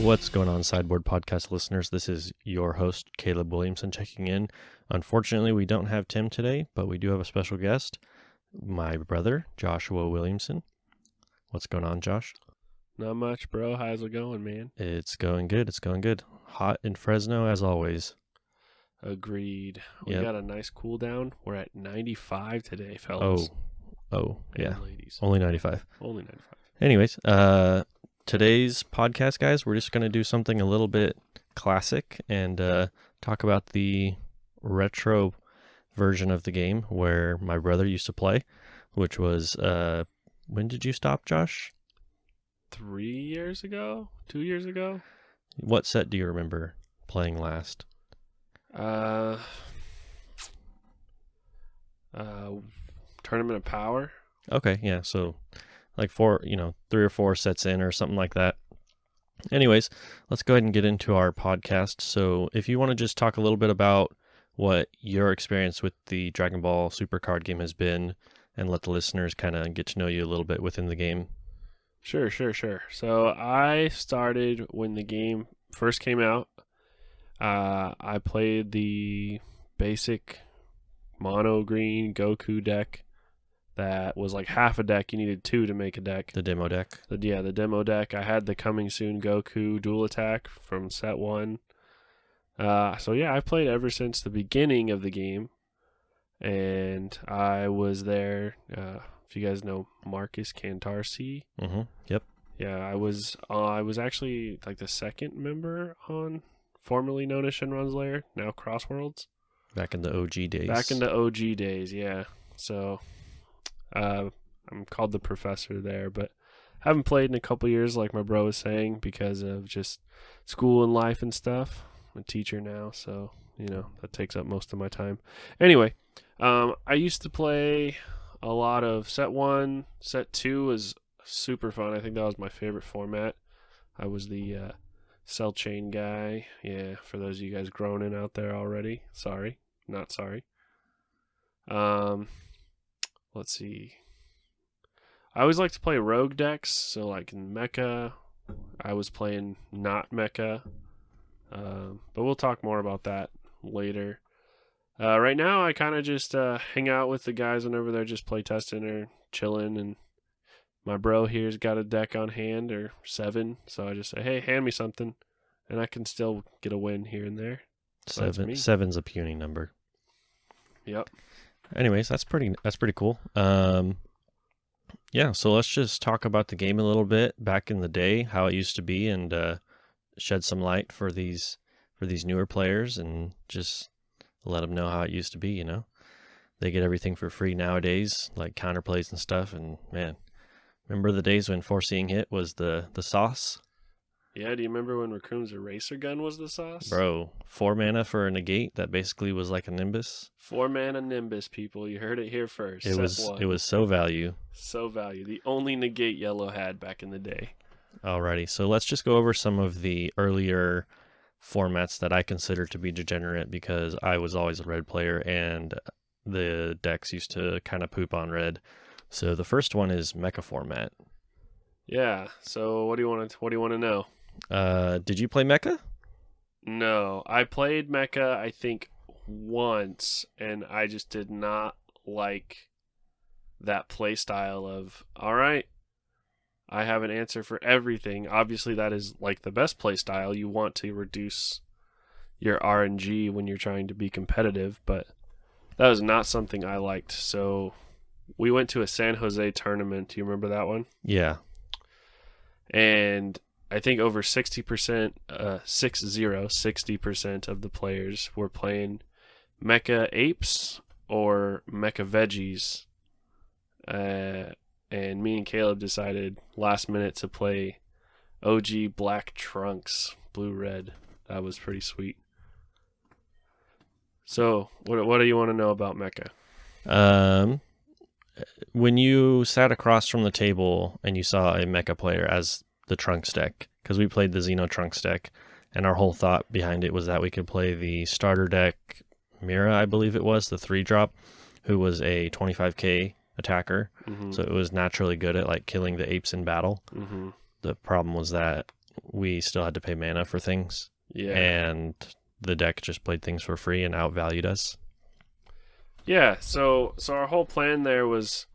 What's going on, Sideboard Podcast listeners? This is your host, Caleb Williamson, checking in. Unfortunately, we don't have Tim today, but we do have a special guest, my brother, Joshua Williamson. What's going on, Josh? Not much, bro. How's it going, man? It's going good. It's going good. Hot in Fresno, as always. Agreed. We Yep. got a nice cool down. We're at 95 today, fellas. Oh, and yeah. ladies. Only 95. Only 95. Anyways, today's podcast, guys, we're just going to do something a little bit classic and talk about the retro version of the game where my brother used to play, which was, when did you stop, Josh? 3 years ago? 2 years ago? What set do you remember playing last? Tournament of Power. Okay, yeah, so like 3 or 4 sets in or something like that. Anyways, let's go ahead and get into our podcast. So if you want to just talk a little bit about what your experience with the Dragon Ball Super card game has been and let the listeners kind of get to know you a little bit within the game. Sure. So I started when the game first came out. I played the basic mono green Goku deck that was like half a deck. You needed 2 to make a deck. The demo deck. The demo deck. I had the Coming Soon Goku Dual Attack from set 1. So yeah, I played ever since the beginning of the game, and I was there. If you guys know Marcus Cantarsi, Mm-hmm. Yep. yeah, I was actually like the second member on formerly known as Shenron's Lair, now Crossworlds. Back in the OG days. Back in the OG days, yeah. So I'm called the professor there, but haven't played in a couple years like my bro was saying because of just school and life and stuff. I'm a teacher now, so that takes up most of my time. Anyway, I used to play a lot of set 1. Set 2 was super fun. I think that was my favorite format. I was the cell chain guy. Yeah, for those of you guys groaning out there already. Sorry. Not sorry. Let's see. I always like to play rogue decks. So like in Mecha, I was playing not Mecha. But we'll talk more about that later. Right now, I kind of just hang out with the guys whenever they're just play testing or chilling. And my bro here's got a deck on hand or 7. So I just say, hey, hand me something. And I can still get a win here and there. So that's me. 7's a puny number. Yep. Anyways, that's pretty cool. Yeah, so let's just talk about the game a little bit back in the day, how it used to be, and shed some light for these newer players, and just let them know how it used to be. They get everything for free nowadays, like counterplays and stuff. And man, remember the days when Foreseeing Hit was the sauce? Yeah, do you remember when Raccoon's Eraser Gun was the sauce? Bro, 4 mana for a negate that basically was like a Nimbus. 4 mana Nimbus, people. You heard it here first. It was so value. So value. The only negate yellow had back in the day. Alrighty, so let's just go over some of the earlier formats that I consider to be degenerate because I was always a red player and the decks used to kind of poop on red. So the first one is Mecha format. Yeah. So what do you want to know? Did you play Mecha? No, I played Mecha I think once, and I just did not like that play style of, all right, I have an answer for everything. Obviously, that is like the best play style. You want to reduce your RNG when you're trying to be competitive, but that was not something I liked. So we went to a San Jose tournament. Do you remember that one? Yeah. And I think over 60%, 60% of the players were playing Mecha Apes or Mecha Veggies. And me and Caleb decided last minute to play OG Black Trunks, blue-red. That was pretty sweet. So, what do you want to know about Mecha? When you sat across from the table and you saw a Mecha player as the Trunks deck, because we played the Xeno Trunks deck, and our whole thought behind it was that we could play the starter deck Mira, I believe it was, the 3-drop, who was a 25k attacker, so it was naturally good at like killing the apes in battle. The problem was that we still had to pay mana for things, Yeah. and the deck just played things for free and outvalued us. Yeah, so our whole plan there was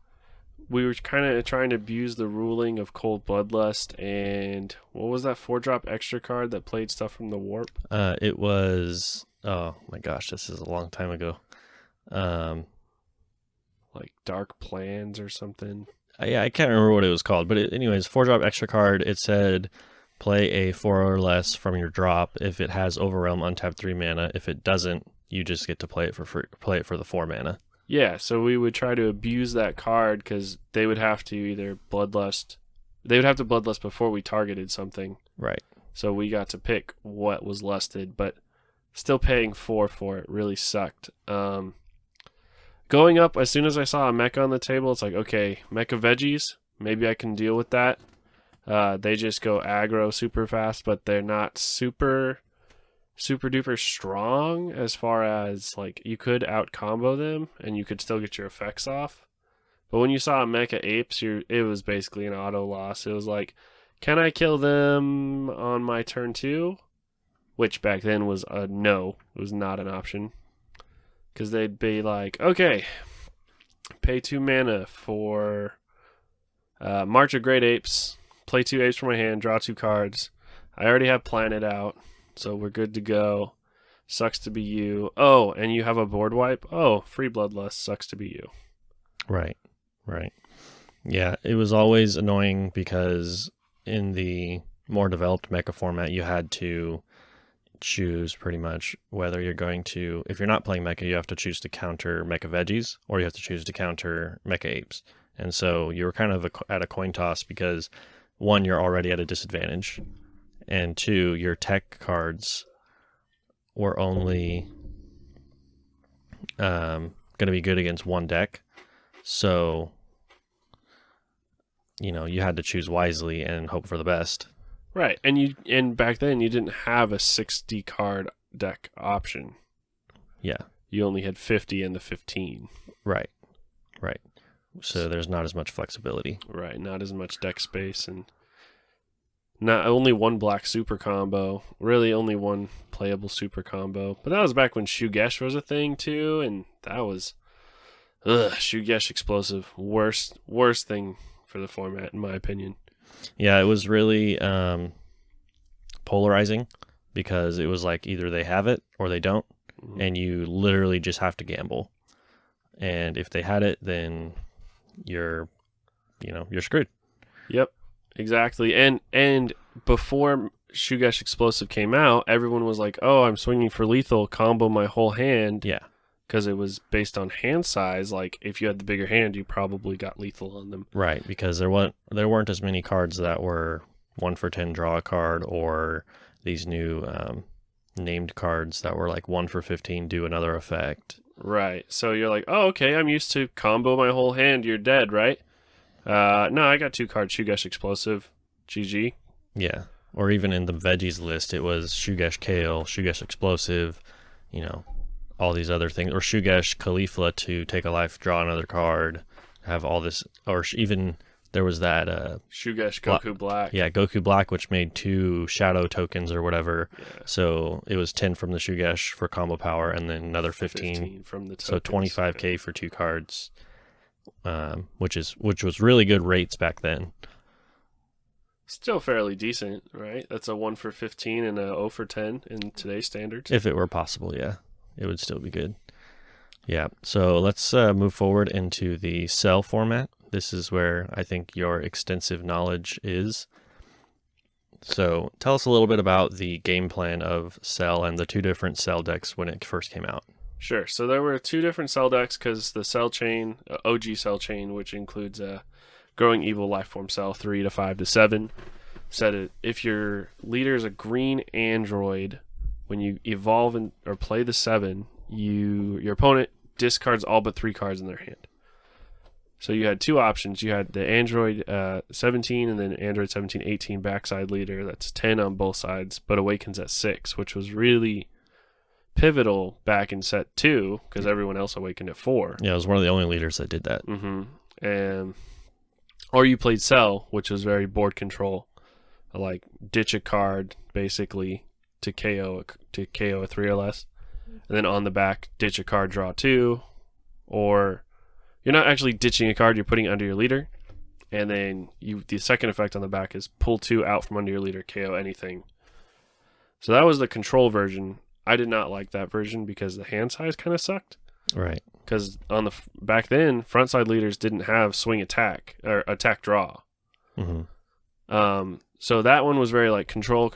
we were kind of trying to abuse the ruling of Cold Bloodlust, and what was that 4-drop extra card that played stuff from the Warp? It was, oh my gosh, this is a long time ago. Like Dark Plans or something. Yeah, I can't remember what it was called, but anyways, 4-drop extra card. It said play a 4 or less from your drop. If it has Overwhelm, untap 3 mana. If it doesn't, you just get to play it for free. Play it for the 4 mana. Yeah, so we would try to abuse that card because they would have to either Bloodlust. They would have to Bloodlust before we targeted something. Right. So we got to pick what was lusted, but still paying 4 for it really sucked. Going up, as soon as I saw a mecha on the table, it's like, okay, mecha veggies, maybe I can deal with that. They just go aggro super fast, but they're not super duper strong as far as, like, you could out combo them and you could still get your effects off. But when you saw mecha apes, it was basically an auto loss. It was like, can I kill them on my turn 2? Which back then was a no. It was not an option. Because they'd be like, okay, pay 2 mana for March of Great Apes, play 2 apes from my hand, draw 2 cards. I already have Planet out, so we're good to go. Sucks to be you. Oh, and you have a board wipe? Oh, free Bloodlust, sucks to be you. Right. Yeah, it was always annoying because in the more developed mecha format, you had to choose pretty much whether you're going to, if you're not playing mecha, you have to choose to counter mecha veggies or you have to choose to counter mecha apes. And so you were kind of at a coin toss because 1, you're already at a disadvantage, and 2, your tech cards were only going to be good against one deck. So, you had to choose wisely and hope for the best. Right, and back then you didn't have a 60 card deck option. Yeah. You only had 50 and the 15. Right. So there's not as much flexibility. Right, not as much deck space, and not only one black super combo. Really, only one playable super combo. But that was back when Shugesh was a thing too, and that was Shugesh explosive. Worst thing for the format, in my opinion. Yeah, it was really polarizing because it was like either they have it or they don't, and you literally just have to gamble. And if they had it, then you're screwed. Yep, exactly. And before Shugesh Explosive came out, everyone was like, "Oh, I'm swinging for lethal, combo my whole hand." Yeah, because it was based on hand size. Like, if you had the bigger hand, you probably got lethal on them. Right, because there weren't as many cards that were 1 for 10 draw a card, or these new named cards that were like 1 for 15 do another effect. Right. So you're like, oh, okay, I'm used to combo my whole hand. You're dead, right? No, I got 2 cards. Shugesh Explosive. GG. Yeah. Or even in the veggies list, it was Shugesh Kale, Shugesh Explosive, all these other things. Or Shugesh Caulifla to take a life, draw another card, have all this. Or even there was that... Shugesh Goku Black. Yeah, Goku Black, which made 2 shadow tokens or whatever. Yeah. So it was 10 from the Shugesh for combo power, and then another 15 from the tokens. So 25k for 2 cards, which was really good rates back then. Still fairly decent, right? That's a 1 for 15 and a 0 for 10 in today's standards. If it were possible, yeah. It would still be good. Yeah, so let's move forward into the cell format. This is where I think your extensive knowledge is. So tell us a little bit about the game plan of Cell and the 2 different Cell decks when it first came out. Sure. So there were 2 different Cell decks because the Cell chain, OG Cell chain, which includes Growing Evil Lifeform Cell 3 to 5 to 7, said if your leader is a green android, when you evolve or play the 7, your opponent discards all but 3 cards in their hand. So you had 2 options. You had the Android 17 and then Android 17-18 backside leader. That's 10 on both sides, but awakens at 6, which was really pivotal back in set 2 because everyone else awakened at 4. Yeah, it was one of the only leaders that did that. And or you played Cell, which was very board control. like ditch a card basically to KO a 3 or less, and then on the back ditch a card, draw 2, or you're not actually ditching a card, you're putting it under your leader, and then the second effect on the back is pull 2 out from under your leader, KO anything. So that was the control version. I did not like that version because the hand size kind of sucked. Right. Because on the back then, frontside leaders didn't have swing attack or attack draw. Mm-hmm. So that one was very like control,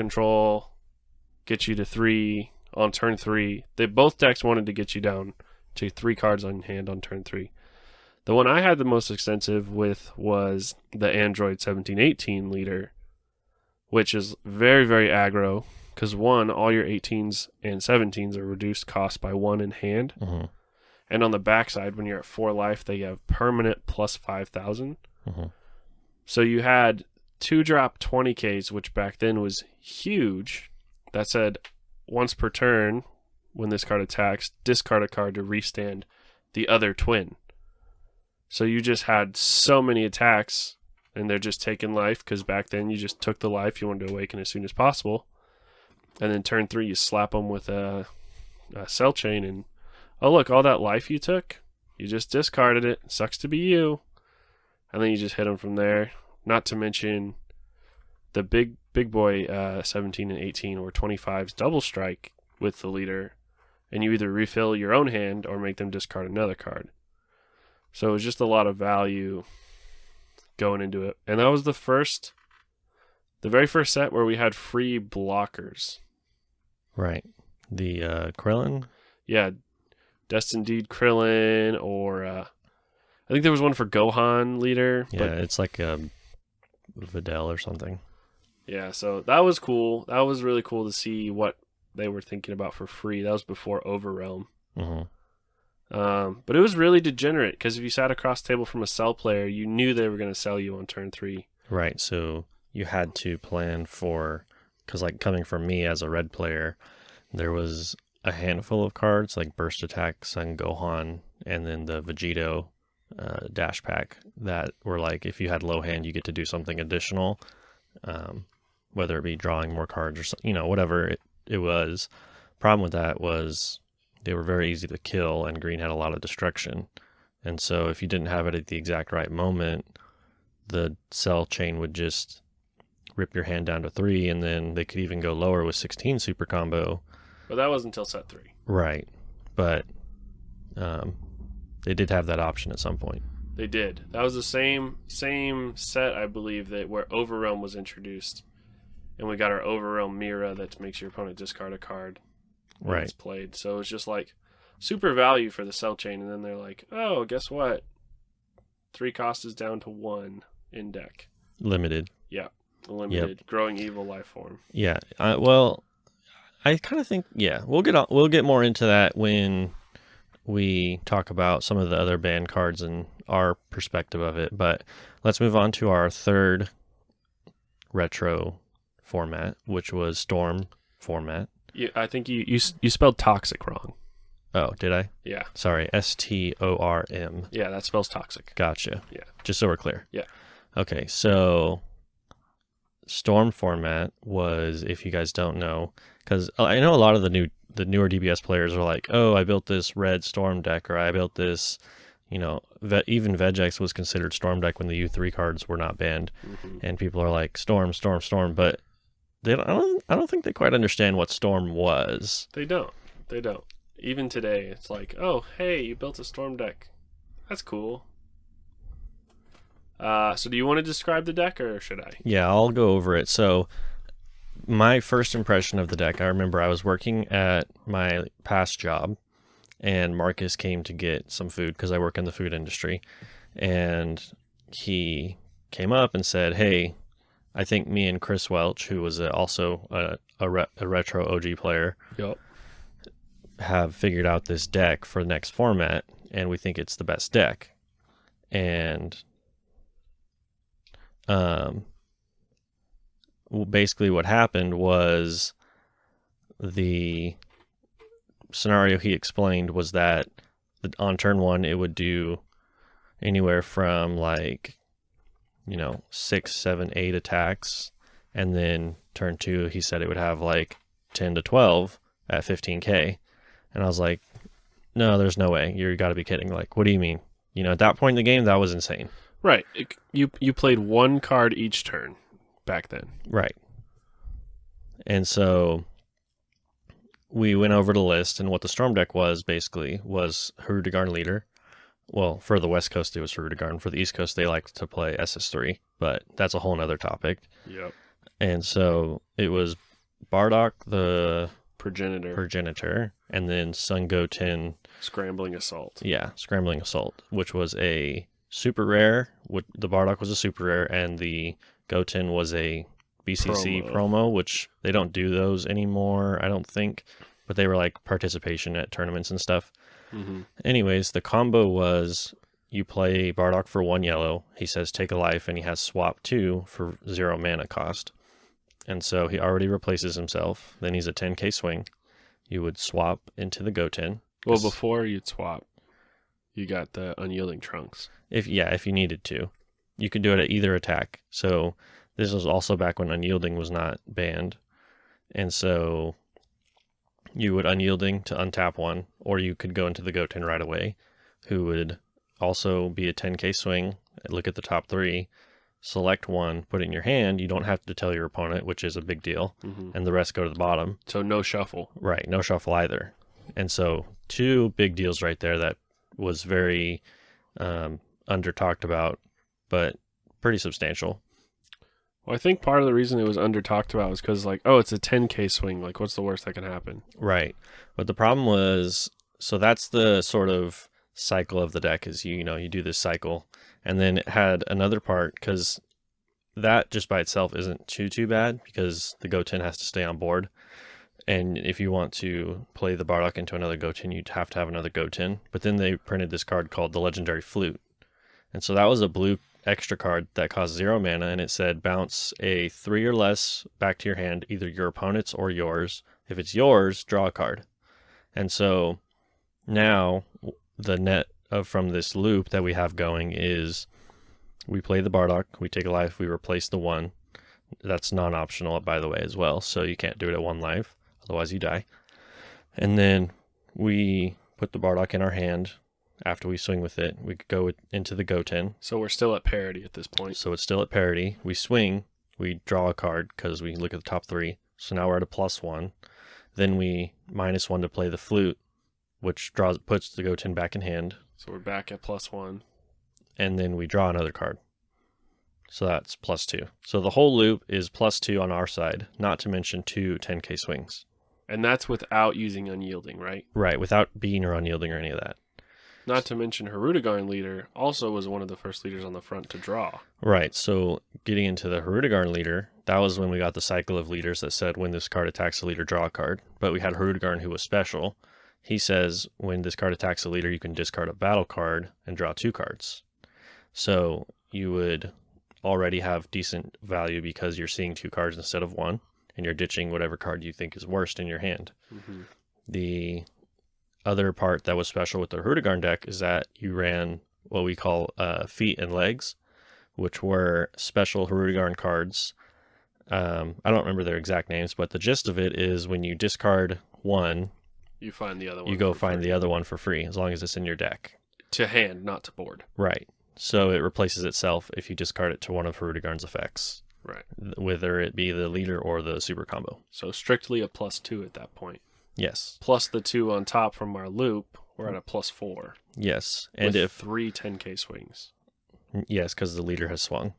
get you to 3 on turn 3. Both decks wanted to get you down to 3 cards on hand on turn 3. The one I had the most extensive with was the Android 1718 leader, which is very, very aggro. Because one, all your 18s and 17s are reduced cost by 1 in hand. Mm-hmm. And on the backside, when you're at 4 life, they have permanent plus 5,000. Mm-hmm. So you had 2-drop 20Ks, which back then was huge. That said, once per turn, when this card attacks, discard a card to restand the other twin. So you just had so many attacks, and they're just taking life, because back then you just took the life, you wanted to awaken as soon as possible. And then turn 3, you slap them with a cell chain, and oh look, all that life you took, you just discarded it. Sucks to be you. And then you just hit them from there. Not to mention the big boy 17 and 18 or 25s double strike with the leader, and you either refill your own hand or make them discard another card. So it was just a lot of value going into it. And that was the very first set where we had free blockers. Right. The Krillin? Yeah. Destined Deed Krillin, or I think there was one for Gohan leader. Yeah, it's like a Videl or something. Yeah, so that was cool. That was really cool to see what they were thinking about for free. That was before Overrealm. Mm-hmm. But it was really degenerate, because if you sat across the table from a cell player, you knew they were going to sell you on turn 3. Right, so you had to plan for, because like coming from me as a red player, there was a handful of cards like Burst Attack, Son Gohan, and then the Vegito dash pack that were like, if you had low hand, you get to do something additional, whether it be drawing more cards or whatever it was. Problem with that was they were very easy to kill, and green had a lot of destruction. And so if you didn't have it at the exact right moment, the cell chain would just rip your hand down to 3, and then they could even go lower with 16 super combo. But that was until set 3. Right. But they did have that option at some point. They did. That was the same set, I believe, that where Overrealm was introduced. And we got our Overrealm Mira that makes your opponent discard a card when it's played. So it's just like super value for the cell chain. And then they're like, oh, guess what? 3 cost is down to 1 in deck. Limited. Yeah. Limited. Yep. Growing Evil life form. Yeah. Well, I kind of think, we'll get more into that when we talk about some of the other banned cards and our perspective of it. But let's move on to our third retro format, which was Storm format. Yeah, I think you spelled toxic wrong. Oh, did I? Yeah. Sorry, STORM. Yeah, that spells toxic. Gotcha. Yeah. Just so we're clear. Yeah. Okay, so Storm format was, if you guys don't know, because I know a lot of the newer DBS players are like, oh, I built this red Storm deck, or I built this, even Vegex was considered Storm deck when the U3 cards were not banned, and people are like, Storm, but I don't think they quite understand what Storm was. They don't. Even today, it's like, oh, hey, you built a Storm deck. That's cool. So do you want to describe the deck, or should I? Yeah, I'll go over it. So my first impression of the deck, I remember I was working at my past job, and Marcus came to get some food because I work in the food industry. And he came up and said, hey, I think me and Chris Welch, who was also a retro OG player, Yep, have figured out this deck for the next format, and we think it's the best deck. And basically what happened was, the scenario he explained was that on turn 1 it would do anywhere from 6, 7, 8 attacks, And then turn 2, he said it would have like 10 to 12 at 15K. And I was like, no, there's no way. You got to be kidding. Like, what do you mean? You know, at that point in the game, that was insane. Right. You played one card each turn back then. Right. And so we went over the list, and what the Storm deck was basically was Hrudegarn Leader. Well, for the West Coast, it was Hrudegarn. For the East Coast, they like to play SS3, but that's a whole nother topic. Yep. And so it was Bardock, the Progenitor, and then Sun Goten. Scrambling Assault. Yeah, Scrambling Assault, which was a super rare. The Bardock was a super rare, and the Goten was a BCC promo, which they don't do those anymore, I don't think. But they were like participation at tournaments and stuff. Mm-hmm. Anyways, the combo was you play Bardock for 1 yellow. He says take a life, and he has swap 2 for 0 mana cost. And so he already replaces himself. Then he's a 10k swing. You would swap into the Goten. Well, before you'd swap, you got the Unyielding Trunks. If you needed to. You could do it at either attack. So this was also back when Unyielding was not banned. And so you would Unyielding to untap 1, or you could go into the Goten right away, who would also be a 10k swing. Look at the top 3. Select 1, put it in your hand. You don't have to tell your opponent, which is a big deal. Mm-hmm. And the rest go to the bottom. So no shuffle. Right, no shuffle either. And so 2 big deals right there that was very under talked about, but pretty substantial. Well, I think part of the reason it was under talked about was because, like, oh, it's a 10k swing. Like, what's the worst that can happen? Right. But the problem was, so that's the sort of cycle of the deck is, you do this cycle. And then it had another part, because that just by itself isn't too bad, because the Goten has to stay on board. And if you want to play the Bardock into another Goten, you'd have to have another Goten. But then they printed this card called the Legendary Flute. And so that was a blue extra card that cost 0 mana, and it said bounce a 3 or less back to your hand, either your opponent's or yours. If it's yours, draw a card. And so now the net from this loop that we have going is we play the Bardock, we take a life, we replace the 1. That's non-optional, by the way, as well. So you can't do it at 1 life, otherwise you die. And then we put the Bardock in our hand. After we swing with it, we could go into the Goten. So we're still at parity at this point. So it's still at parity. We swing, we draw a card because we look at the top 3. So now we're at a +1. Then we -1 to play the flute, which puts the Goten back in hand. So we're back at +1. And then we draw another card. So that's +2. So the whole loop is +2 on our side, not to mention 2 10k swings. And that's without using Unyielding, right? Right, without being or unyielding or any of that. Not to mention Hrudegarn Leader also was one of the first leaders on the front to draw. Right, so getting into the Hrudegarn Leader, that was when we got the cycle of leaders that said when this card attacks a leader, draw a card. But we had Hrudegarn who was special. He says when this card attacks a leader, you can discard a battle card and draw 2 cards. So you would already have decent value because you're seeing 2 cards instead of 1, and you're ditching whatever card you think is worst in your hand. Mm-hmm. The other part that was special with the Hrudegarn deck is that you ran what we call feet and legs, which were special Hrudegarn cards. I don't remember their exact names, but the gist of it is when you discard 1, you find the other one. You go find the other one for free, as long as it's in your deck. To hand, not to board. Right. So it replaces itself if you discard it to one of Hrudegarn's effects. Right. Whether it be the leader or the super combo. So strictly a +2 at that point. Yes. Plus the 2 on top from our loop, we're at a +4. Yes. And with if 3 10k swings. Yes, because the leader has swung.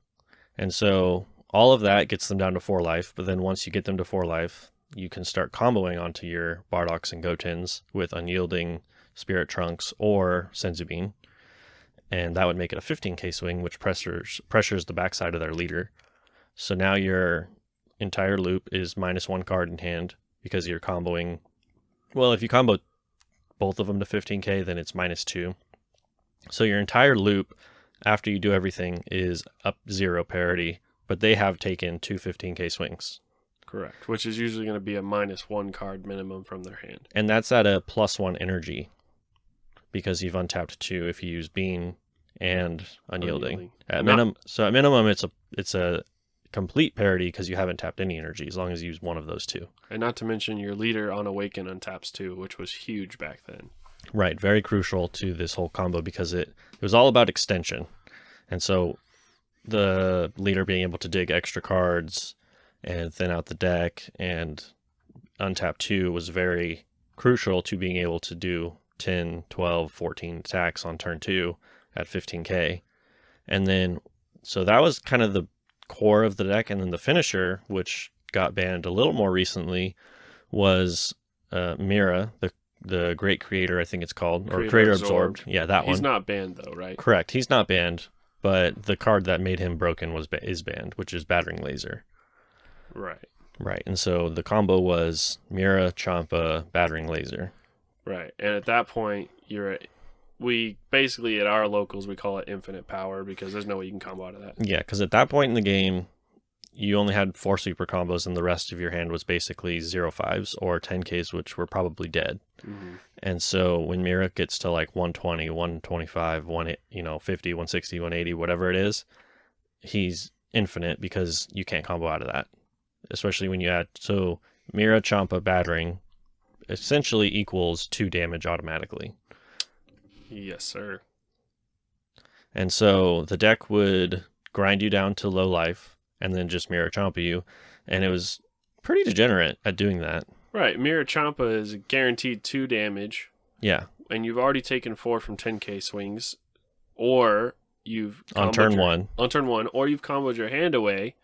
And so all of that gets them down to 4 life, but then once you get them to 4 life, you can start comboing onto your Bardocks and Gotens with Unyielding, Spirit Trunks, or Senzu-Bean. And that would make it a 15k swing, which pressures the backside of their leader. So now your entire loop is -1 card in hand because you're comboing. Well, if you combo both of them to 15k, then it's -2. So your entire loop, after you do everything, is up 0 parity, but they have taken 2 15k swings. Correct, which is usually going to be a -1 card minimum from their hand. And that's at a +1 energy, because you've untapped 2 if you use Bean and Unyielding. So at minimum, it's a complete parity because you haven't tapped any energy as long as you use one of those two. And not to mention your leader on Awaken untaps too, which was huge back then. Right, very crucial to this whole combo because it was all about extension. And so the leader being able to dig extra cards and thin out the deck and untap 2 was very crucial to being able to do 10, 12, 14 attacks on turn 2 at 15k. And then, so that was kind of the core of the deck. And then the finisher, which got banned a little more recently, was Mira, the Great Creator, I think it's called, or Creator Absorbed. Yeah, that one. He's not banned though, right? Correct. He's not banned, but the card that made him broken is banned, which is Battering Laser. Right. Right. And so the combo was Mira, Champa, Battering Laser. Right. And at that point, we basically at our locals we call it infinite power because there's no way you can combo out of that. Yeah, because at that point in the game, you only had 4 super combos, and the rest of your hand was basically 0-5s or 10Ks, which were probably dead. Mm-hmm. And so when Mira gets to like 120, 125, 50, 160, 180, whatever it is, he's infinite because you can't combo out of that. Especially when you add, so Mira, Champa, Battering essentially equals 2 damage automatically. Yes, sir. And so the deck would grind you down to low life and then just Mira Champa you. And it was pretty degenerate at doing that. Right. Mira Champa is guaranteed 2 damage. Yeah. And you've already taken 4 from 10k swings. Or you've... On turn 1. On turn 1. Or you've comboed your hand away.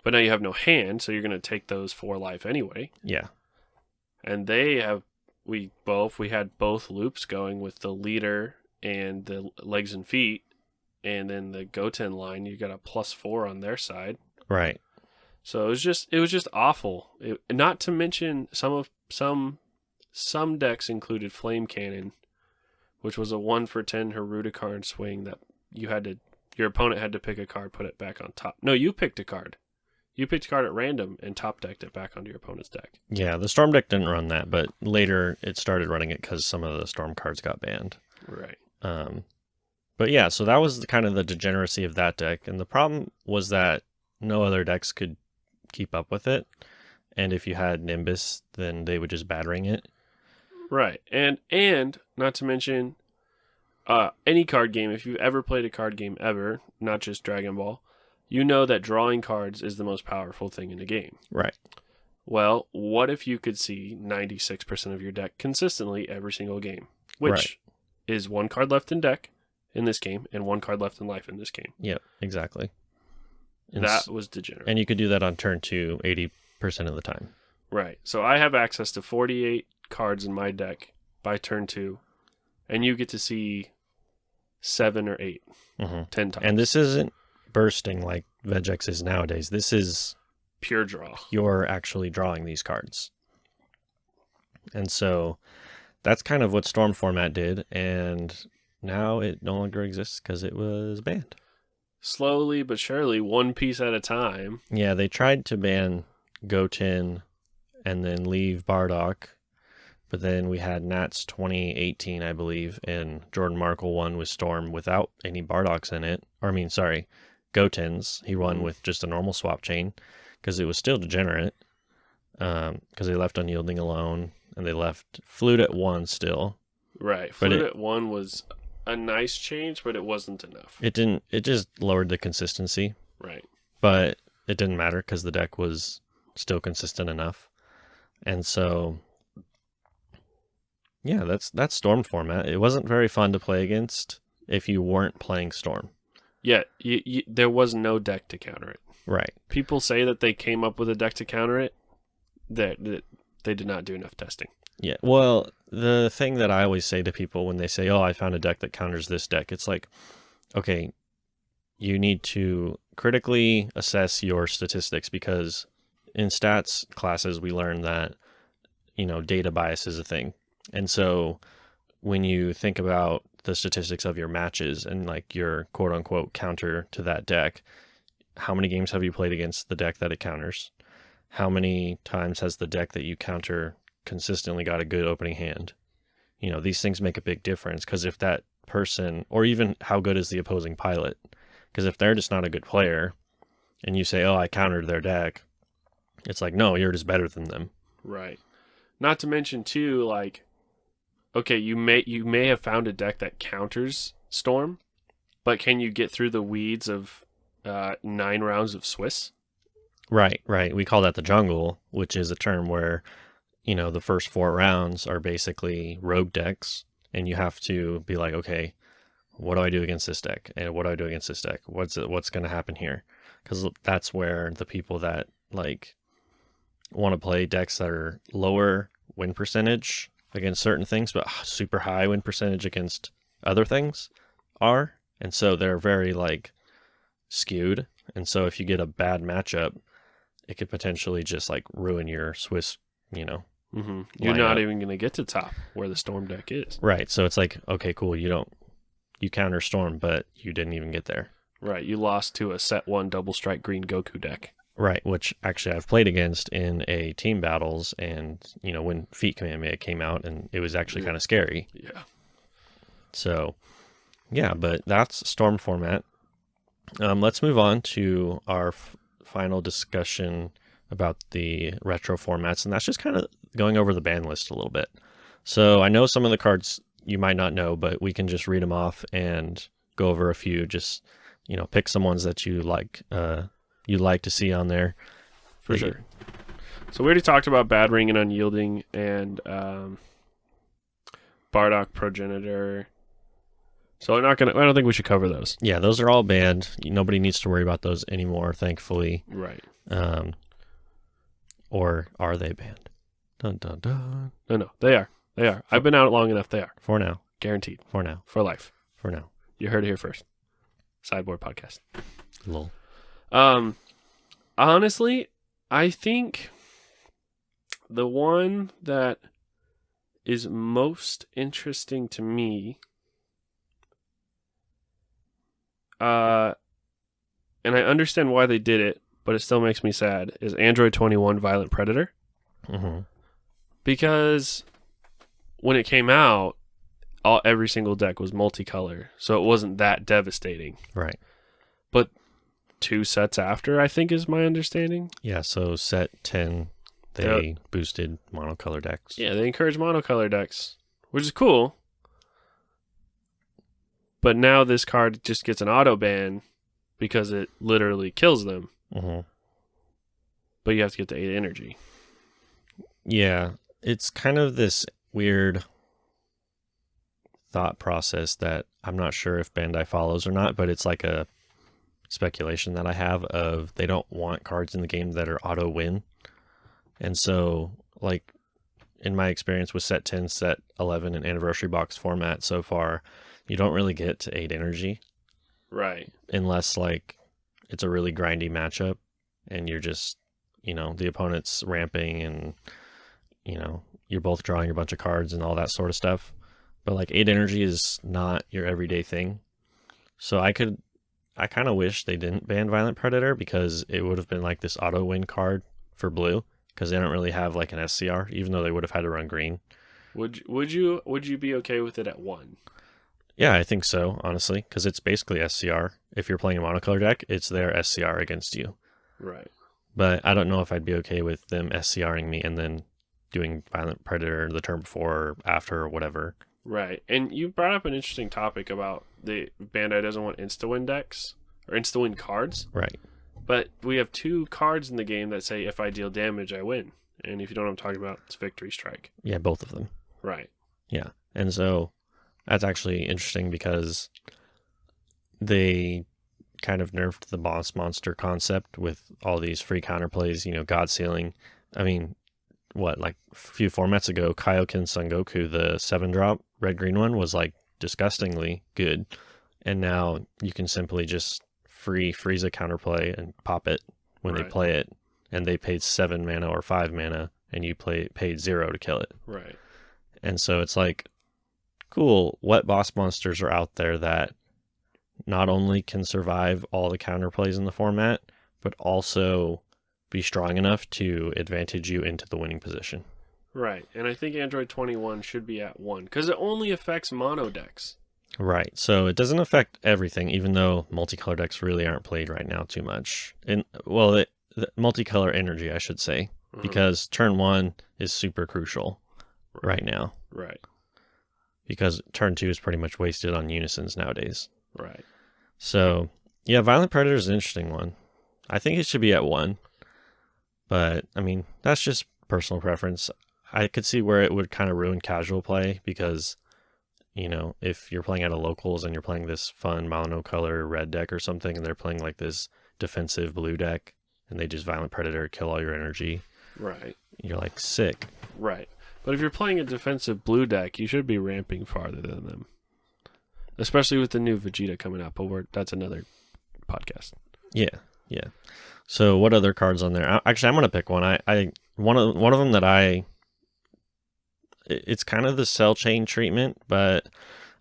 But now you have no hand, so you're going to take those 4 life anyway. Yeah. And we had both loops going with the leader and the legs and feet. And then the Goten line, you got a +4 on their side. Right. So it was just awful. Not to mention some decks included Flame Cannon, which was a 1-for-10 Hirudekarn swing that your opponent had to pick a card, put it back on top. No, you picked a card. You picked a card at random and top decked it back onto your opponent's deck. Yeah, the Storm deck didn't run that, but later it started running it because some of the Storm cards got banned. Right. But yeah, so that was kind of the degeneracy of that deck. And the problem was that no other decks could keep up with it. And if you had Nimbus, then they would just Battering it. Right. And not to mention any card game, if you've ever played a card game ever, not just Dragon Ball, you know that drawing cards is the most powerful thing in the game. Right. Well, what if you could see 96% of your deck consistently every single game? Which is 1 card left in deck in this game and 1 card left in life in this game. Yep, exactly. That was degenerate. And you could do that on turn 2 80% of the time. Right. So I have access to 48 cards in my deck by turn 2, and you get to see 7 or 8, 10 times. And this isn't bursting like Vegex is nowadays. This is pure draw. You're actually drawing these cards. And so that's kind of what Storm format did, and now it no longer exists because it was banned. Slowly but surely, one piece at a time. Yeah, they tried to ban Goten and then leave Bardock, but then we had Nats 2018, I believe, and Jordan Markle won with Storm without any Bardocks in it. Gotens. He won with just a normal swap chain because it was still degenerate because they left Unyielding alone and they left Flute at 1 still. Right. Flute at 1 was a nice change, but it wasn't enough. It just lowered the consistency. Right. But it didn't matter because the deck was still consistent enough. And so, yeah, that's Storm format. It wasn't very fun to play against if you weren't playing Storm. Yeah, there was no deck to counter it. Right. People say that they came up with a deck to counter it. That they did not do enough testing. Yeah. Well, the thing that I always say to people when they say, "Oh, I found a deck that counters this deck," it's like, okay, you need to critically assess your statistics because in stats classes we learn that data bias is a thing, and so when you think about the statistics of your matches and like your quote unquote counter to that deck, how many games have you played against the deck that it counters? How many times has the deck that you counter consistently got a good opening hand? These things make a big difference because if that person, or even how good is the opposing pilot? Because if they're just not a good player and you say, "Oh, I countered their deck," it's like, no, you're just better than them. Right. Not to mention too, like, okay, you may have found a deck that counters Storm, but can you get through the weeds of 9 rounds of Swiss? Right, right. We call that the jungle, which is a term where, the first 4 rounds are basically rogue decks, and you have to be like, okay, what do I do against this deck? And what do I do against this deck? What's going to happen here? Because that's where the people that like want to play decks that are lower win percentage against certain things, but super high win percentage against other things are. And so they're very like skewed. And so if you get a bad matchup, it could potentially just like ruin your Swiss, Mm-hmm. You're not even going to get to top where the Storm deck is. Right. So it's like, okay, cool. You counter Storm, but you didn't even get there. Right. You lost to a set 1 double strike green Goku deck. Right. Which actually I've played against in a team battles, and when Feat Kamehameha came out, and it was actually kind of scary. Yeah. So, yeah, but that's Storm format. Let's move on to our final discussion about the retro formats, and that's just kind of going over the ban list a little bit. So I know some of the cards you might not know, but we can just read them off and go over a few. Just pick some ones that you like to see on there. For sure. So we already talked about Bad Ring and Unyielding and Bardock Progenitor. So I don't think we should cover those. Yeah, those are all banned. Nobody needs to worry about those anymore, thankfully. Right. Or are they banned? Dun dun dun. No, they are. They are. I've been out long enough. They are. For now. Guaranteed. For now. For life. For now. You heard it here first. Sideboard Podcast. Lol. Honestly, I think the one that is most interesting to me, and I understand why they did it, but it still makes me sad, is Android 21 Violent Predator. Mm-hmm. Because when it came out, every single deck was multicolor, so it wasn't that devastating. Right. But 2 sets after, I think, is my understanding. Yeah, so set 10, they boosted monocolor decks. Yeah, they encourage monocolor decks, which is cool. But now this card just gets an auto ban because it literally kills them. Mm-hmm. But you have to get the 8 energy. Yeah, it's kind of this weird thought process that I'm not sure if Bandai follows or not, but it's like a speculation that I have of they don't want cards in the game that are auto win. And so, like, in my experience with set 10, set 11, and anniversary box format so far, you don't really get to 8 energy. Right. Unless, like, it's a really grindy matchup and you're just, the opponent's ramping and, you're both drawing a bunch of cards and all that sort of stuff. But, like, 8 energy is not your everyday thing. So I kind of wish they didn't ban Violent Predator because it would have been like this auto win card for blue because they don't really have like an SCR, even though they would have had to run green. Would you be okay with it at 1? Yeah, I think so, honestly, because it's basically SCR. If you're playing a monocolor deck, it's their SCR against you. Right. But I don't know if I'd be okay with them SCRing me and then doing Violent Predator the turn before or after or whatever. Right. And you brought up an interesting topic about the Bandai doesn't want insta-win decks or insta-win cards. Right. But we have 2 cards in the game that say if I deal damage, I win. And if you don't know what I'm talking about, it's Victory Strike. Yeah, both of them. Right. Yeah. And so that's actually interesting because they kind of nerfed the boss monster concept with all these free counterplays, God Sealing. I mean, like a few formats ago, Kaioken Son Goku, the 7-drop red-green one, was like disgustingly good. And now you can simply just freeze a counterplay and pop it when they play it. And they paid 7 mana or 5 mana, and you paid 0 to kill it. Right. And so it's like, cool, what boss monsters are out there that not only can survive all the counterplays in the format, but also be strong enough to advantage you into the winning position. Right. And I think Android 21 should be at 1 because it only affects mono decks. Right. So it doesn't affect everything, even though multicolor decks really aren't played right now too much. The multicolor energy, I should say, because turn 1 is super crucial right now. Right. Because turn 2 is pretty much wasted on unisons nowadays. Right. So, yeah, Violent Predator is an interesting one. I think it should be at 1. But, I mean, that's just personal preference. I could see where it would kind of ruin casual play because, you know, if you're playing at a locals and you're playing this fun monocolor red deck or something, and they're playing like this defensive blue deck, and they just Violent Predator, kill all your energy. Right. You're like, sick. Right. But if you're playing a defensive blue deck, you should be ramping farther than them. Especially with the new Vegeta coming up, but that's another podcast. Yeah. So what other cards on there? Actually, I'm gonna pick one. One of them that it's kind of the cell chain treatment, but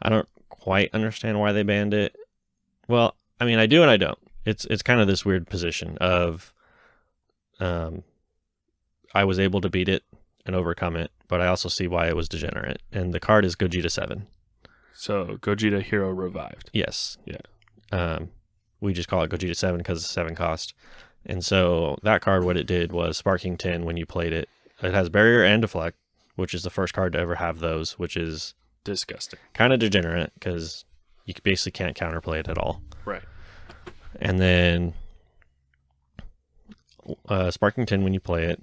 I don't quite understand why they banned it. Well, I mean, I do and I don't. It's kind of this weird position of, I was able to beat it and overcome it, but I also see why it was degenerate. And the card is Gogeta 7. So Gogeta Hero Revived. Yes. Yeah. We just call it Gogeta 7 because it's 7 cost. And so that card, what it did was Sparking 10 when you played it. It has Barrier and Deflect, which is the first card to ever have those, which is disgusting. Kind of degenerate because you basically can't counterplay it at all. Right. And then Sparking 10 when you play it,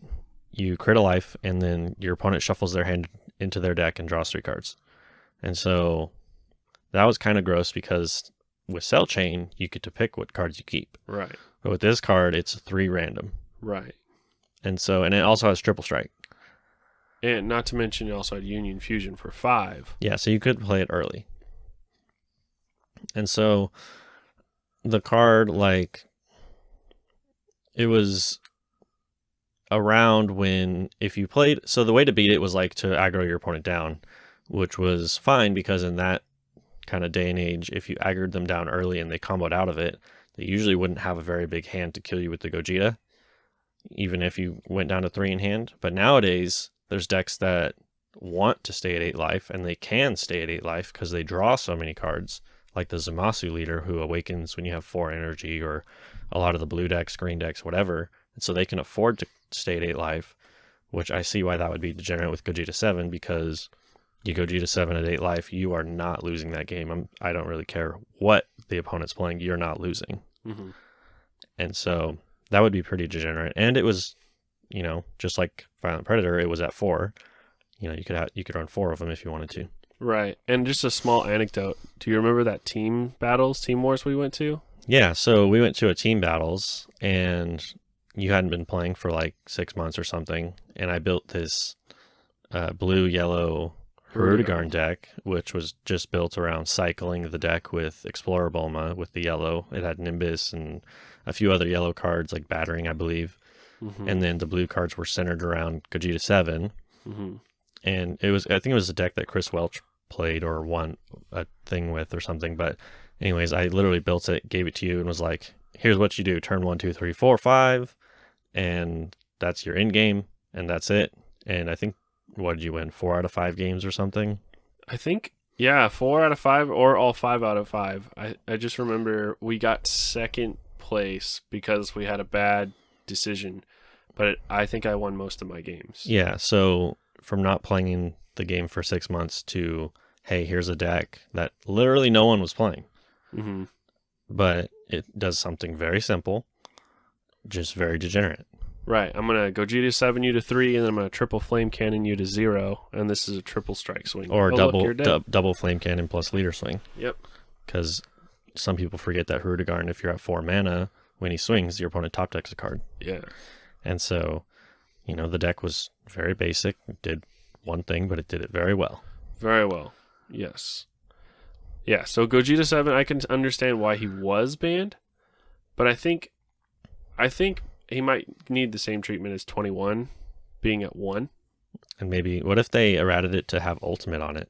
you crit a life, and then your opponent shuffles their hand into their deck and draws 3 cards. And so that was kind of gross because with Cell Chain, you get to pick what cards you keep. Right. But with this card, it's 3 random. Right. And it also has Triple Strike. And not to mention, it also had Union Fusion for 5. Yeah, so you could play it early. And so the card, like, it was around when, if you played, so the way to beat it was like to aggro your opponent down, which was fine because in that kind of day and age, if you aggroed them down early and they comboed out of it, they usually wouldn't have a very big hand to kill you with the Gogeta, even if you went down to 3 in hand. But nowadays, there's decks that want to stay at 8 life, and they can stay at 8 life because they draw so many cards, like the Zamasu leader who awakens when you have 4 energy, or a lot of the blue decks, green decks, whatever. And so they can afford to stay at 8 life, which I see why that would be degenerate with Gogeta 7, because you Gogeta 7 at 8 life, you are not losing that game. I don't really care what the opponent's playing, you're not losing. Mm-hmm. And so that would be pretty degenerate. And it was, you know, just like Violent Predator, it was at 4. You know, you could run 4 of them if you wanted to. Right. And just a small anecdote. Do you remember that team wars we went to? Yeah, so we went to a team battles, and you hadn't been playing for like 6 months or something, and I built this blue-yellow Hirudegarn deck, which was just built around cycling the deck with Explorer Bulma with the yellow. It had Nimbus and a few other yellow cards like Battering, I believe. Mm-hmm. And then the blue cards were centered around Gogeta 7. Mm-hmm. And I think it was a deck that Chris Welch played or won a thing with or something. But anyways, I literally built it, gave it to you, and was like, here's what you do. Turn 1, 2, 3, 4, 5. And that's your end game. And that's it. And I think, what did you win? 4 out of 5 games or something? I think, yeah, 4 out of 5 or all 5 out of 5. I just remember we got second place because we had a bad decision. But I think I won most of my games. Yeah, so from not playing the game for 6 months to, hey, here's a deck that literally no one was playing. Mm-hmm. But it does something very simple, just very degenerate. Right. I'm going to Gogeta 7 you to 3, and then I'm going to triple Flame Cannon you to 0, and this is a triple strike swing. Or double Flame Cannon plus Leader Swing. Yep. Because some people forget that Hirudegarn, if you're at 4 mana, when he swings, your opponent top decks a card. Yeah. And so, you know, the deck was very basic. It did one thing, but it did it very well. Very well. Yes. Yeah, so Gogeta 7, I can understand why he was banned, but I think he might need the same treatment as 21, being at 1. And maybe, what if they errated it to have Ultimate on it?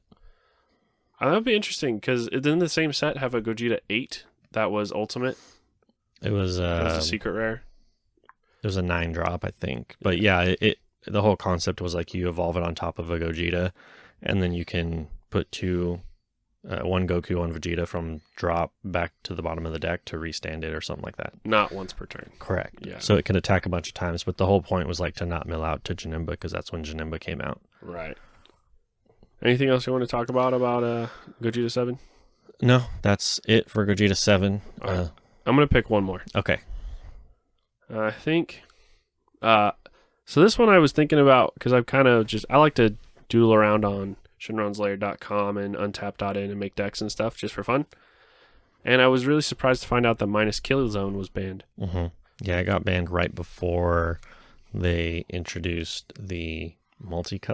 That would be interesting, because didn't the same set have a Gogeta 8 that was Ultimate? It was a secret rare? It was a 9-drop, I think. But yeah, the whole concept was like you evolve it on top of a Gogeta, and then you can put 2 one Goku, one Vegeta from drop back to the bottom of the deck to restand it or something like that. Not once per turn. Correct. Yeah. So it could attack a bunch of times, but the whole point was like to not mill out to Janemba because that's when Janemba came out. Right. Anything else you want to talk about Gogeta 7? No, that's it for Gogeta 7. Right. I'm going to pick one more. Okay. I think... so this one I was thinking about because I've kind of I like to doodle around on shenronslayer.com and untap.in and make decks and stuff just for fun. And I was really surprised to find out that minus Killzone was banned. Mm-hmm. Yeah, it got banned right before they introduced the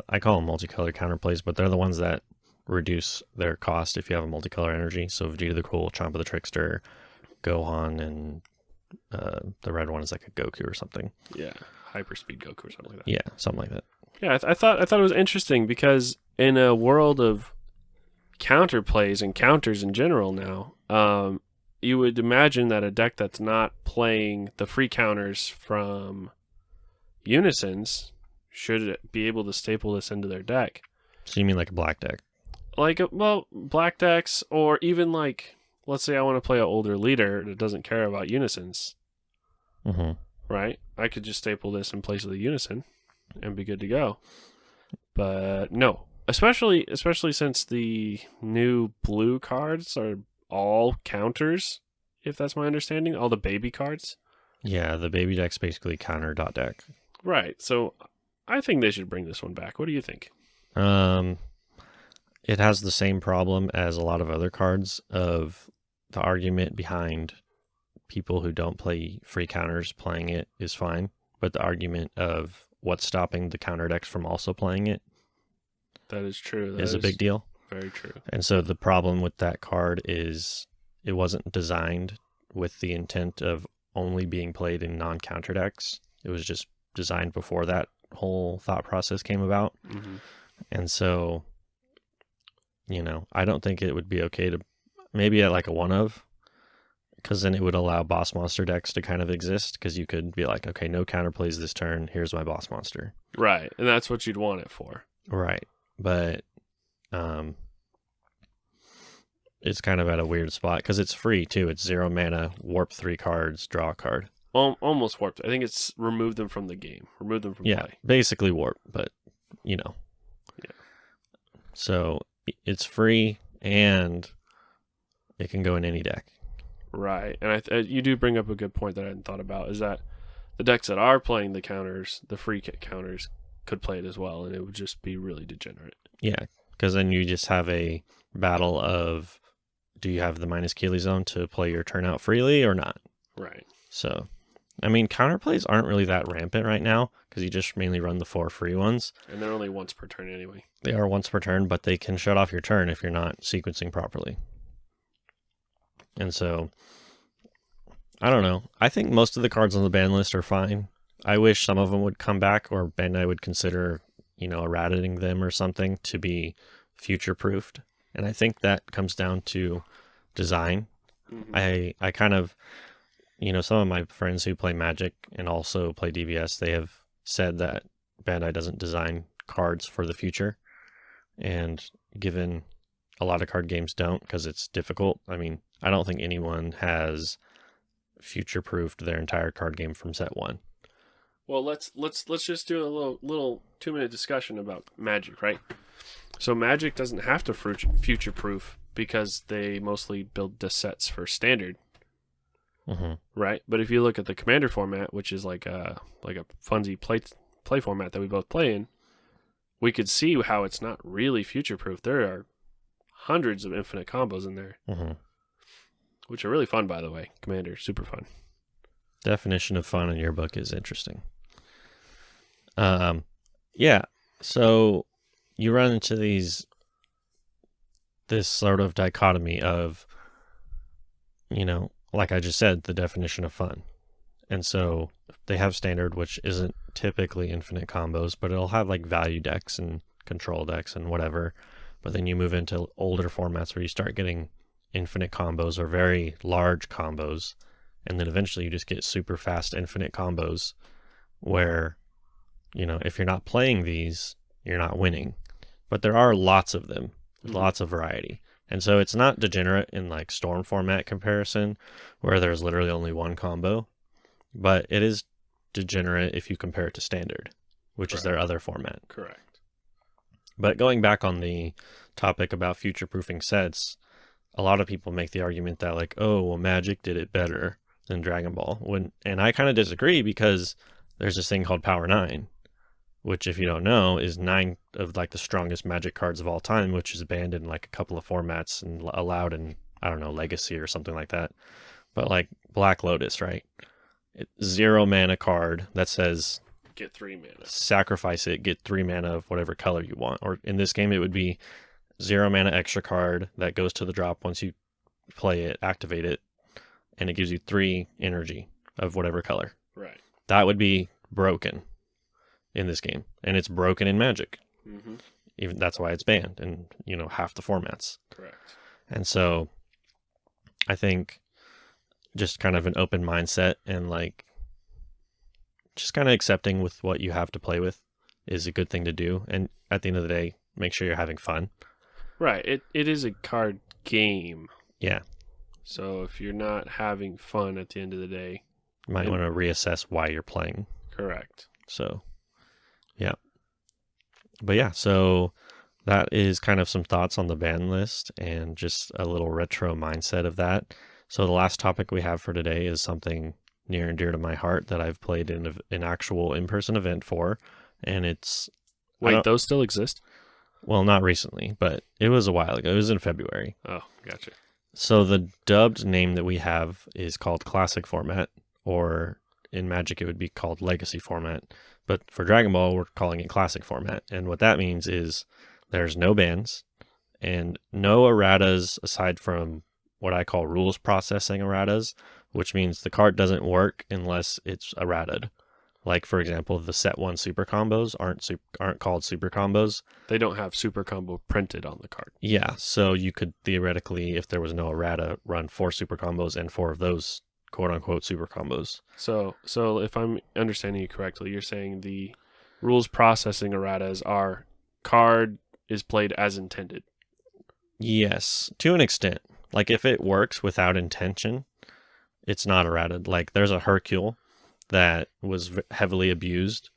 I call them multicolor counterplays, but they're the ones that reduce their cost if you have a multicolor energy. So Vegeta the Cool, Champa the Trickster, Gohan, and the red one is like a Goku or something. Yeah, Hyperspeed Goku or something like that. Yeah, something like that. Yeah, I thought it was interesting because in a world of counterplays and counters in general now, you would imagine that a deck that's not playing the free counters from Unisons should be able to staple this into their deck. So you mean like a black deck? Like, black decks, or even like, let's say I want to play an older leader that doesn't care about Unisons. Mm-hmm. Right? I could just staple this in place of the Unison and be good to go. But no, especially since the new blue cards are all counters, if that's my understanding, all the baby cards. Yeah, the baby deck's basically counter dot deck. Right. So I think they should bring this one back. What do you think? It has the same problem as a lot of other cards of the argument behind people who don't play free counters playing it is fine, but the argument of what's stopping the counter decks from also playing it that is true. That is a big deal. Very true. And so the problem with that card is it wasn't designed with the intent of only being played in non-counter decks. It was just designed before that whole thought process came about. Mm-hmm. And so, I don't think it would be okay to maybe at like a one of, because then it would allow boss monster decks to kind of exist, because you could be like, okay, no counterplays this turn, here's my boss monster. Right, and that's what you'd want it for. Right, but it's kind of at a weird spot, because it's free too. It's 0 mana, warp 3 cards, draw a card. Almost warped. I think it's remove them from the game. Remove them from play. Basically warp, but Yeah. So it's free and it can go in any deck. Right, and you do bring up a good point that I hadn't thought about, is that the decks that are playing the counters, the free counters, could play it as well, and it would just be really degenerate. Yeah, because then you just have a battle of, do you have the minus Keeley zone to play your turn out freely or not? Right. So, I mean, counterplays aren't really that rampant right now, because you just mainly run the 4 free ones. And they're only once per turn anyway. They are once per turn, but they can shut off your turn if you're not sequencing properly. And so, I don't know. I think most of the cards on the ban list are fine. I wish some of them would come back, or Bandai would consider, eradicating them or something to be future-proofed. And I think that comes down to design. Mm-hmm. I kind of, some of my friends who play Magic and also play DBS, they have said that Bandai doesn't design cards for the future. And given a lot of card games don't, because it's difficult. I mean, I don't think anyone has future-proofed their entire card game from set 1. Well, let's just do a little 2-minute discussion about Magic, right? So Magic doesn't have to future-proof because they mostly build the sets for standard, right? But if you look at the Commander format, which is like a funsy play format that we both play in, we could see how it's not really future-proof. There are hundreds of infinite combos in there, which are really fun, by the way. Commander, super fun. Definition of fun in your book is interesting. Yeah, so you run into this sort of dichotomy of, like I just said, the definition of fun. And so they have standard, which isn't typically infinite combos, but it'll have like value decks and control decks and whatever. But then you move into older formats where you start getting infinite combos or very large combos. And then eventually you just get super fast infinite combos where, if you're not playing these, you're not winning. But there are lots of them, lots of variety. And so it's not degenerate in like Storm format comparison, where there's literally only one combo, but it is degenerate if you compare it to Standard, which is their other format. Correct. But going back on the topic about future-proofing sets, a lot of people make the argument that like, oh, well, Magic did it better than Dragon Ball. And I kind of disagree, because there's this thing called Power 9, which, if you don't know, is 9 of like the strongest Magic cards of all time, which is banned in like a couple of formats and allowed in, I don't know, Legacy or something like that. But like Black Lotus, right? 0 mana card that says Get 3 mana. Sacrifice it, get 3 mana of whatever color you want. Or in this game, it would be 0 mana extra card that goes to the drop once you play it, activate it, and it gives you 3 energy of whatever color. Right. That would be broken in this game, and it's broken in Magic. Mm-hmm. Even that's why it's banned in, half the formats. Correct. And so I think just kind of an open mindset and like just kind of accepting with what you have to play with is a good thing to do. And at the end of the day, make sure you're having fun. Right. It is a card game. Yeah. So if you're not having fun at the end of the day, You might want to reassess why you're playing. correct. So, yeah. But yeah, so that is kind of some thoughts on the ban list and just a little retro mindset of that. So the last topic we have for today is something near and dear to my heart that I've played in an actual in-person event for, and it's... Wait, those still exist? Well, not recently, but it was a while ago. It was in February. Oh, gotcha. So the dubbed name that we have is called Classic Format, or in Magic it would be called Legacy Format. But for Dragon Ball, we're calling it Classic Format. And what that means is there's no bans and no erratas aside from what I call rules processing erratas, which means the card doesn't work unless it's errated. Like, for example, the set 1 super combos aren't called super combos. They don't have super combo printed on the card. Yeah, so you could theoretically, if there was no errata, run 4 super combos and 4 of those quote-unquote super combos. So if I'm understanding you correctly, you're saying the rules processing erratas are card is played as intended. Yes, to an extent. Like, if it works without intention, it's not errated. Like, there's a Hercule that was heavily abused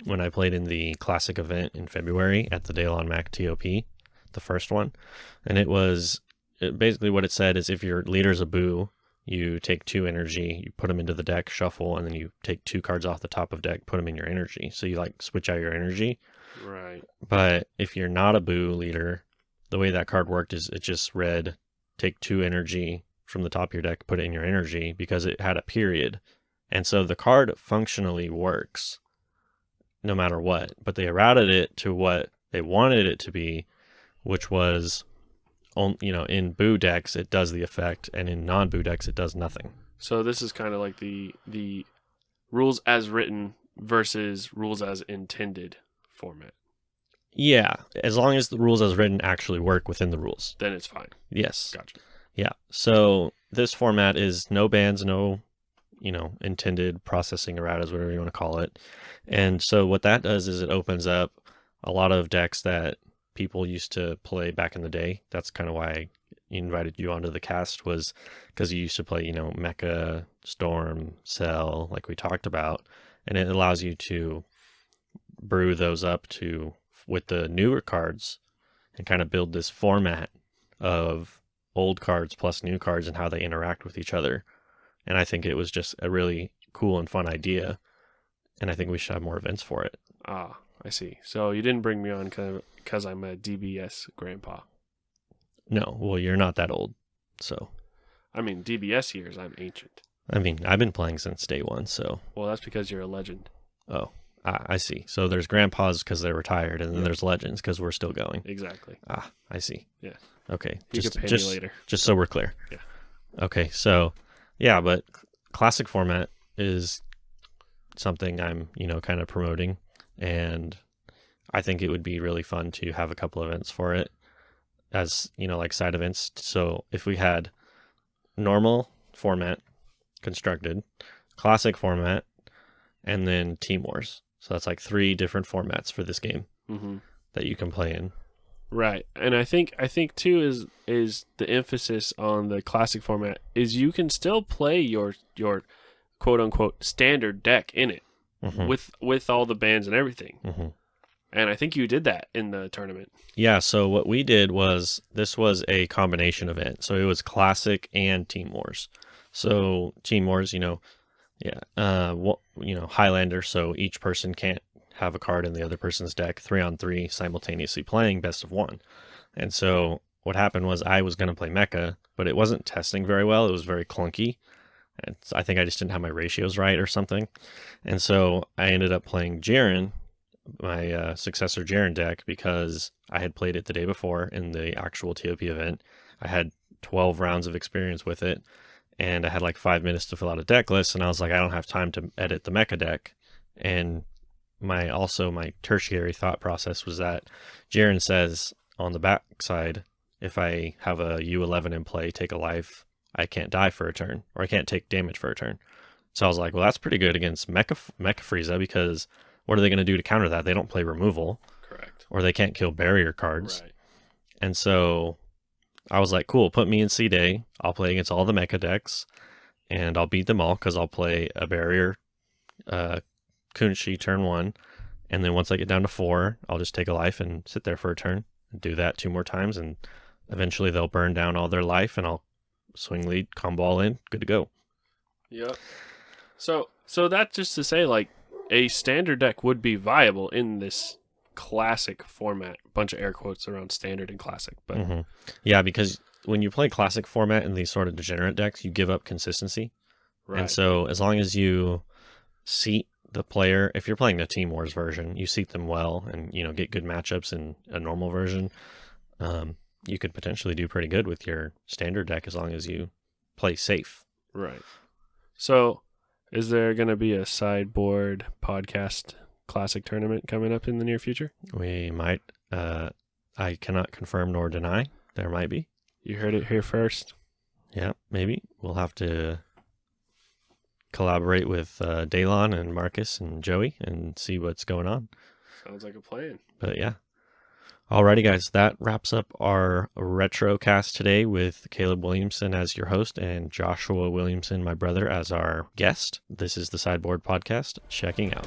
when I played in the Classic event in February at the Daylon Mac TOP, the first one. And basically what it said is if your leader's a Boo, you take 2 energy, you put them into the deck, shuffle, and then you take 2 cards off the top of deck, put them in your energy. So you like switch out your energy. Right. But if you're not a Boo leader, the way that card worked is it just read take 2 energy from the top of your deck, put it in your energy, because it had a period. And so the card functionally works no matter what, but they errated it to what they wanted it to be, which was, in Boo decks, it does the effect, and in non-Boo decks, it does nothing. So this is kind of like the rules as written versus rules as intended format. Yeah, as long as the rules as written actually work within the rules. Then it's fine. Yes. Gotcha. Yeah. So this format is no bans, no, intended processing erratas, whatever you want to call it. And so what that does is it opens up a lot of decks that people used to play back in the day. That's kind of why I invited you onto the cast, was because you used to play, Mecha, Storm, Cell, like we talked about. And it allows you to brew those up with the newer cards and kind of build this format of old cards plus new cards and how they interact with each other. And I think it was just a really cool and fun idea. And I think we should have more events for it. Ah, I see. So you didn't bring me on because I'm a DBS grandpa. No, well, you're not that old. So, I mean, DBS years, I'm ancient. I mean, I've been playing since day one, so. Well, that's because you're a legend. Oh, I see. So there's grandpas because they're retired, and then there's legends because we're still going. Exactly. Ah, I see. Yeah. Okay. You can pay me later. Just so we're clear. Yeah. Okay, so, yeah, but Classic Format is something I'm, kind of promoting, and I think it would be really fun to have a couple events for it as, like side events. So if we had normal format constructed, Classic Format, and then Team Wars. So that's like 3 different formats for this game that you can play in. Right. And I think too is the emphasis on the classic format is you can still play your quote unquote standard deck in it Hmm. with all the bands and everything. Hmm. And I think you did that in the tournament. Yeah, so what we did was this was a combination event. So it was Classic and Team Wars. So Team Wars, yeah, Highlander. So each person can't have a card in the other person's deck, 3-on-3, simultaneously playing best of one. And so what happened was I was going to play Mecha, but it wasn't testing very well. It was very clunky. And I think I just didn't have my ratios right or something. And so I ended up playing Jaren, my successor Jaren deck, because I had played it the day before in the actual TOP event. I had 12 rounds of experience with it, and I had like 5 minutes to fill out a deck list, and I was like, I don't have time to edit the mecha deck. And my tertiary thought process was that Jaren says on the backside, if I have a U11 in play, take a life, I can't die for a turn, or I can't take damage for a turn. So I was like, well, that's pretty good against Mecha Frieza, because what are they going to do to counter that? They don't play removal, Correct. or they can't kill barrier cards. Right. And so I was like, cool, put me in C-Day. I'll play against all the mecha decks, and I'll beat them all because I'll play a barrier Kunshi turn 1. And then once I get down to 4, I'll just take a life and sit there for a turn. Do that 2 more times, and eventually they'll burn down all their life, and I'll swing lead, combo all in, good to go. Yep. So that's just to say, like, a standard deck would be viable in this classic format. Bunch of air quotes around standard and classic, but Yeah, because when you play classic format in these sort of degenerate decks, you give up consistency. right. And so as long as you seat the player, if you're playing the Team Wars version, you seat them well and get good matchups in a normal version, you could potentially do pretty good with your standard deck as long as you play safe. Right. So is there going to be a sideboard podcast classic tournament coming up in the near future? We might. I cannot confirm nor deny. There might be. You heard it here first. Yeah, maybe. We'll have to collaborate with Daylon and Marcus and Joey and see what's going on. Sounds like a plan. But yeah. Alrighty, guys. That wraps up our retro cast today with Caleb Williamson as your host and Joshua Williamson, my brother, as our guest. This is the Sideboard Podcast. Checking out.